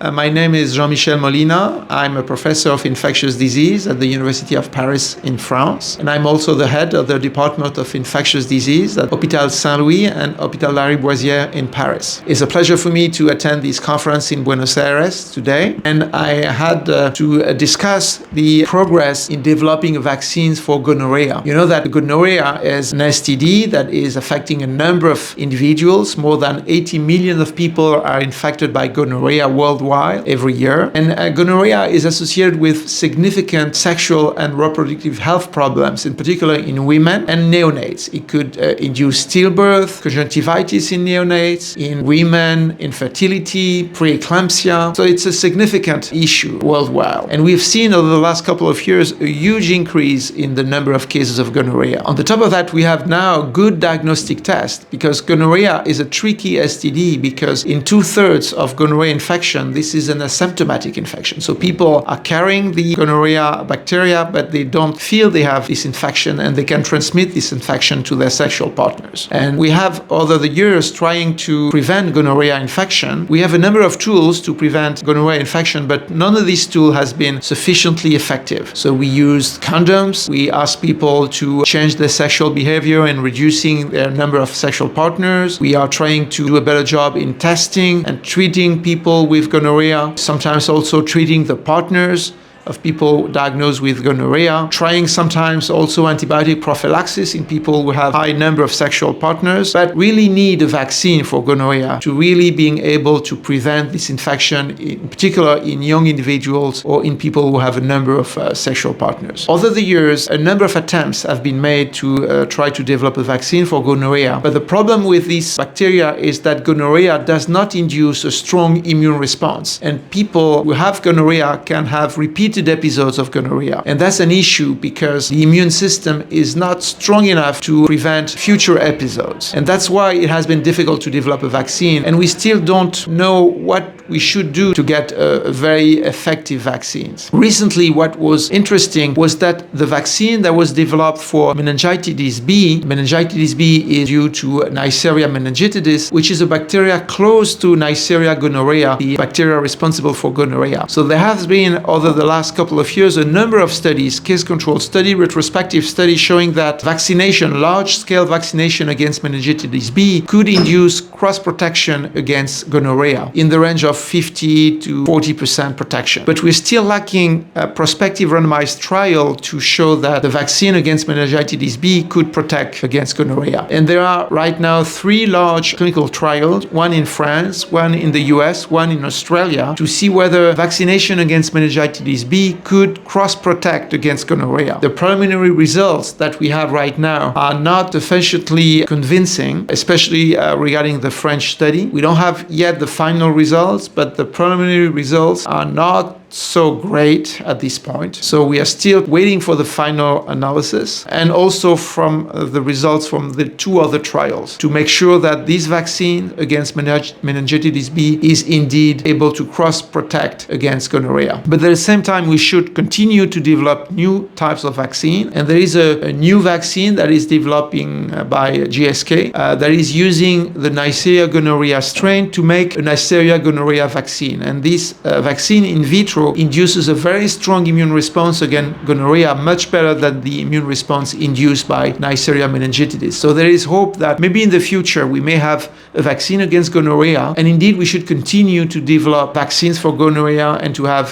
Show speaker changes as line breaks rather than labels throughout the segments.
My name is Jean-Michel Molina. I'm a professor of infectious disease at the University of Paris in France. And I'm also the head of the Department of Infectious Disease at Hospitales Saint-Louis and Hospitales Lariboisière in Paris. It's a pleasure for me to attend this conference in Buenos Aires today. And I had to discuss the progress in developing vaccines for gonorrhea. You know that gonorrhea is an STD that is affecting a number of individuals. More than 80 million of people are infected by gonorrhea worldwide every year. And gonorrhea is associated with significant sexual and reproductive health problems, in particular in women and neonates. It could induce stillbirth, conjunctivitis in neonates, in women, infertility, preeclampsia. So it's a significant issue worldwide. And we've seen over the last couple of years a huge increase in the number of cases of gonorrhea. On the top of that, we have now good diagnostic tests because gonorrhea is a tricky STD because in 2/3 of gonorrhea infection, this is an asymptomatic infection. So people are carrying the gonorrhea bacteria, but they don't feel they have this infection and they can transmit this infection to their sexual partners. And we have, over the years, trying to prevent gonorrhea infection. We have a number of tools to prevent gonorrhea infection, but none of these tools has been sufficiently effective. So we used condoms. We asked people to change their sexual behavior and reducing their number of sexual partners. We are trying to do a better job in testing and treating people with gonorrhea, sometimes also treating the partners of people diagnosed with gonorrhea, trying sometimes also antibiotic prophylaxis in people who have high number of sexual partners, but really need a vaccine for gonorrhea to really being able to prevent this infection, in particular in young individuals or in people who have a number of sexual partners. Over the years, a number of attempts have been made to try to develop a vaccine for gonorrhea, but the problem with this bacteria is that gonorrhea does not induce a strong immune response, and people who have gonorrhea can have repeated episodes of gonorrhea. And that's an issue because the immune system is not strong enough to prevent future episodes. And that's why it has been difficult to develop a vaccine. And we still don't know what we should do to get a very effective vaccines. Recently, what was interesting was that the vaccine that was developed for meningitis B is due to Neisseria meningitidis, which is a bacteria close to Neisseria gonorrhea, the bacteria responsible for gonorrhea. So there has been, over the last couple of years, a number of studies, case control study, retrospective studies showing that vaccination, large-scale vaccination against meningitis B could induce cross-protection against gonorrhea in the range of 50 to 40% protection. But we're still lacking a prospective randomized trial to show that the vaccine against meningitis B could protect against gonorrhea. And there are right now 3 large clinical trials, one in France, one in the US, one in Australia, to see whether vaccination against meningitis B could cross-protect against gonorrhea. The preliminary results that we have right now are not sufficiently convincing, especially regarding the French study. We don't have yet the final results, but the preliminary results are not so great at this point. So we are still waiting for the final analysis and also from the results from the 2 other trials to make sure that this vaccine against meningitis B is indeed able to cross-protect against gonorrhea. But at the same time, we should continue to develop new types of vaccine. And there is a new vaccine that is developing by GSK that is using the Neisseria gonorrhea strain to make a Neisseria gonorrhea vaccine. And this vaccine in vitro induces a very strong immune response against gonorrhea, much better than the immune response induced by Neisseria meningitidis. So there is hope that maybe in the future we may have a vaccine against gonorrhea, and indeed we should continue to develop vaccines for gonorrhea and to have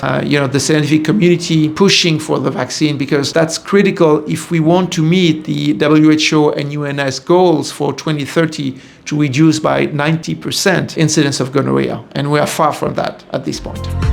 the scientific community pushing for the vaccine, because that's critical if we want to meet the WHO and UNS goals for 2030 to reduce by 90% incidence of gonorrhea, and we are far from that at this point.